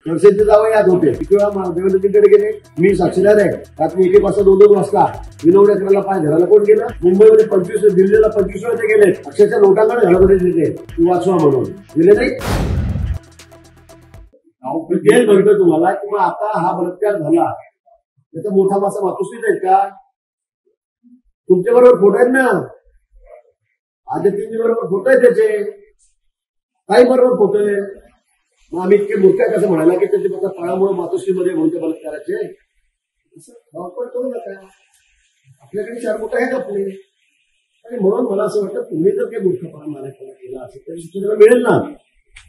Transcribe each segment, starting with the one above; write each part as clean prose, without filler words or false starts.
खडसेंचे जावं याद होते. किती वेळा देवेंद्रजींकडे गेले, मी साक्षीदार आहे. रात्री 1 वाजता 2 वाजता विनोद करायला पाय घराला कोण गेलं? मुंबईमध्ये 25, दिल्लीला 25 वेळा ते गेले. अक्षरशः लोटांकडे घरामध्ये दिले तू वाचवा म्हणून गेले नाही. तेच म्हणतोय तुम्हाला की मग आता हा बलात्कार झाला त्याचा मोठा मासा मातोश्रीच आहेत का? तुमच्या बरोबर फोटो आहेत ना, आदित्यजी बरोबर फोटो आहे त्याचे, काही बरोबर फोटो आहे. मग आम्ही इतके मूर्ख कसं म्हणाला की त्याचे फक्त फळामुळे मातोश्रीमध्ये म्हणते बलात्काराचे असं वापर करू नका. आपल्याकडे 4 बोट आहेत आपले. आणि म्हणून मला असं वाटतं तुम्ही जर काही मूर्खपणा मारायला केला असेल तरी शिक्षणाला मिळेल ना.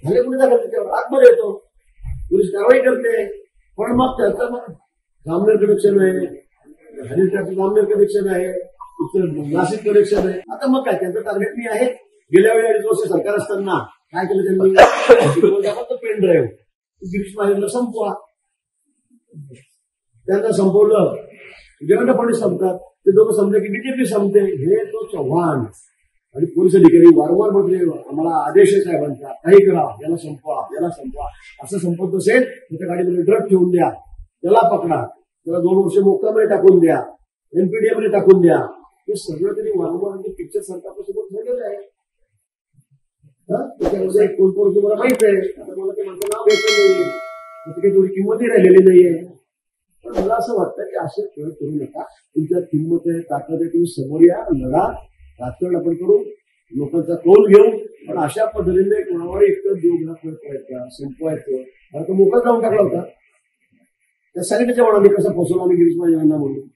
झाले कुणी जागा त्याच्यावर आतमध्ये येतो, पोलीस कारवाई करते. पण मग त्याचं मग जामनेर कनेक्शन आहे, हरिताचं जामनेर कनेक्शन आहे, नाशिक कनेक्शन आहे. आता मग काय त्यांचं टार्गेट मी आहे. गेल्या वेळी 2.5 वर्ष सरकार असताना काय केलं त्यांनी? पेन ड्राईव्ह गिरीश महाजनला संपवा. त्यांना संपवलं. देवेंद्र फडणवीस संपतात, ते दोघं संपले की बीजेपी संपते. हे तो चव्हाण आणि पोलीस अधिकारी वारंवार म्हटले आम्हाला आदेश आहे साहेबांचा, काही करा, याला संपवा, याला संपवा. असं संपत असेल त्याच्या गाडीमध्ये ड्रग ठेवून द्या, त्याला पकडा, त्याला 2 वर्ष मोक्कामध्ये टाकून द्या, एनपीडीए मध्ये टाकून द्या. हे सगळं त्यांनी वारंवार पिक्चर सरकारसोबत ठेवलेलं आहे. त्याच्यामध्ये कोण तुम्हाला माहित आहे. आता मला ते म्हणतं नाव घ्यायचं नाहीये, त्याची काही थोडी किंमतही राहिलेली नाहीये. पण मला असं वाटतं की असे खेळ करू नका. तुमच्या किंमत आहे, ताकद आहे, तुम्ही समोर या, लढा, राजकारण आपण करू, लोकांचा कौल घेऊ. पण अशा पद्धतीने कोणावर इतकं जीवघात करायचा, संपवायचं. मला तर मोकळा जाऊन टाकला होता. त्या सांगितल्याच्या म्हणून आम्ही कसं फसवलं आम्ही गिरीश महाजनांना म्हणून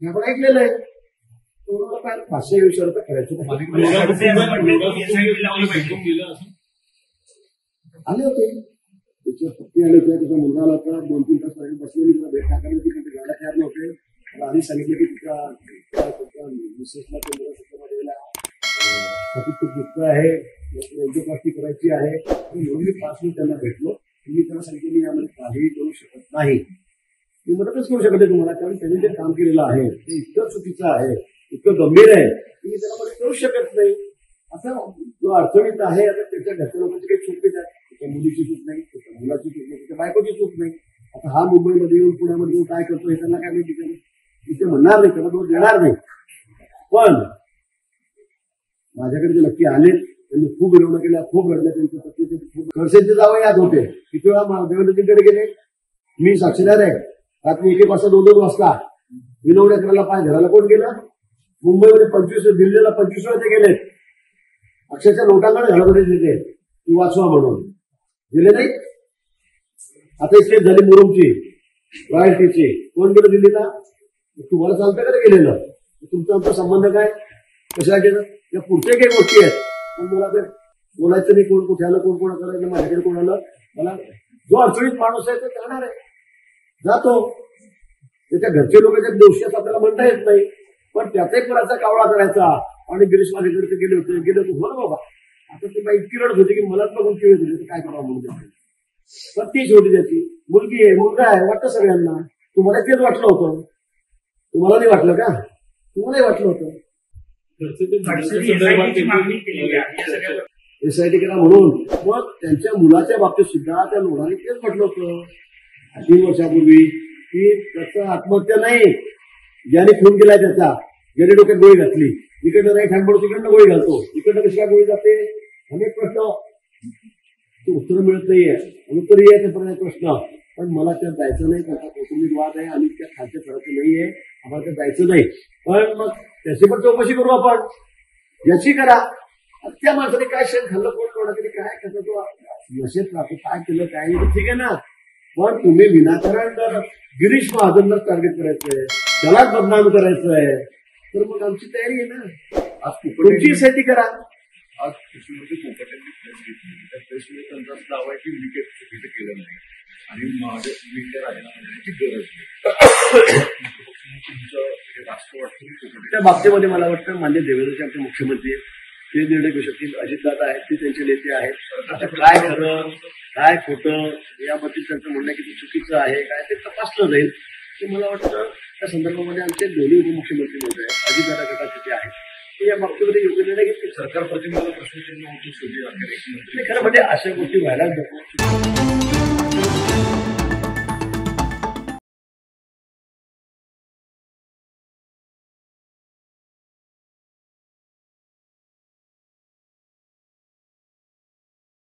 हे आपण ऐकलेलं आहे. काय 500 विषयावर करायचं आले होते. त्याच्या पत्नी आले होते, त्याचा मुलगा आला होता. 2-3 तास बसलेली भेट टाकण्याची गाड्या तयार नव्हते. मला आधी सांगितलं की तिच्या मिसेसला ते मुलाला खूप दुःख आहे, एन्जिओप्लास्टी करायची आहे. एवढी 5 मिनिट त्यांना भेटलो. मी त्यांना सांगितलं मी यामध्ये काहीही करू शकत नाही, मी मदतच करू शकत नाही तुम्हाला, कारण त्यांनी जे काम केलेलं आहे ते इतकं चुकीचं आहे, इतकं गंभीर आहे की मी त्याला मदत करू शकत नाही. असं जो अडचणीत आहे आता त्याच्या घरच्या लोकांची काही चूक नाही, त्याच्या मुलीची चूक नाही, त्याच्या मुलाची चूक नाही, त्याच्या बायकोची चूक नाही. आता हा मुंबईमध्ये येऊन पुण्यामध्ये येऊन काय करतो हे त्यांना काय माहिती, इथे म्हणणार नाही, त्याला दोष देणार नाही. पण माझ्याकडे जे नक्की आले त्यांनी खूप विरोध केला, खूप रडल्या. त्यांच्या पत्नीचे खूप खडसेंचे जावं याद होते. किती वेळा देवेंद्रजींकडे गेले, मी साक्षीदार आहे. रात्री 1 वाजता 2 वाजता विनोद करायला पाय घराला कोण गेलं? मुंबईमध्ये 25, दिल्लीला 25 वेळा ते गेले. अक्षरशः लोटांकडे घरामध्ये दिले तू वाचवा म्हणून दिले नाही. आता इथे झाली मुरुमची रॉयल्टीची, कोण गेलं दिल्लीला? तुम्हाला चालतं का गेलेलं? तुमचा आमचा संबंध काय? कशा गेलं? या पुढच्या काही गोष्टी आहेत. पण मला ते बोलायचं नाही, कोण कुठे आलं, कोण कोणाकडे, माझ्याकडे कोण आलं. मला जो अडचणीत माणूस आहे तो करणार आहे, जातो. त्याच्या घरचे लोक त्यात दोषी असं आपल्याला म्हणता येत नाही. पण त्याचाही करायचा कावळा करायचा. आणि गिरीश माझ्याकडे ते गेले होते हो ना बाबा. आता ती बाई इतकी रडत होती की मलाच बघून केळ दिली, काय करावं म्हणून. पण ती शेवटी त्याची मुलगी आहे, मुलगा आहे, वाटतं सगळ्यांना. तुम्हाला तेच वाटलं होतं, तुम्हाला नाही वाटलं का? तुम्हालाही वाटलं होतं एसआयटी करा म्हणून. मग त्यांच्या मुलाच्या बाबतीत सुद्धा त्या लोकांनी तेच म्हटलं होतं 3 वर्षापूर्वी की त्याचं आत्महत्या नाही, ज्याने खून केलाय त्याचा, ज्याने डोक्यात गोळी घातली, इकडनं राईट हँड पडतो, तिकडनं गोळी घालतो, इकडनं कशी काय गोळी जाते, अनेक प्रश्न उत्तर मिळत नाहीये. उत्तरही आहे ते प्रश्न. पण मला त्यात जायचं नाही, त्याचा कौटुंबिक वाद आहे आणि त्या खालच्या करायचं नाहीये, आम्हाला त्यात जायचं नाही. पण मग त्याची पण चौकशी करू आपण, याची करा. त्या माणसाने काय शेण खाल्लं, कोण कोणाकडे काय कसं तो नशेत राहतो, काय केलं काय नाही, ठीक आहे ना. पण तुम्ही विनाकारण जर गिरीश महाजनला टार्गेट करायचंय, त्यालाच बदनाम करायचंय, तर मग आमची तयारी आहे ना. आज तुमची साठी करा. आज कृषीमध्ये कोकटेंनी प्रेस घेतली, त्या प्रेसमध्ये त्यांचा दावा आहे की विकेट चुकीचं केलं नाही आणि माझ्या राजीनामा देण्याची गरज नाही. त्या बाबतीमध्ये मला वाटतं मान्य देवेंद्रचे आमचे मुख्यमंत्री ते निर्णय घेऊ शकतील. अजितदादा आहेत, ते त्यांचे नेते आहेत. आता काय खरं काय खोटं याबद्दल त्यांचं म्हणणं की ते चुकीचं आहे काय ते तपासलं जाईल. ते मला वाटतं त्या संदर्भामध्ये आमचे दोन्ही उपमुख्यमंत्री महोदय अजितदादा गटाचे ते आहेत, ते या बाबतीमध्ये योग्य निर्णय घेतील. सरकार प्रतिनिधीला प्रश्नचिन्ह होतो. खरं म्हणजे अशा गोष्टी व्हायलाच नको.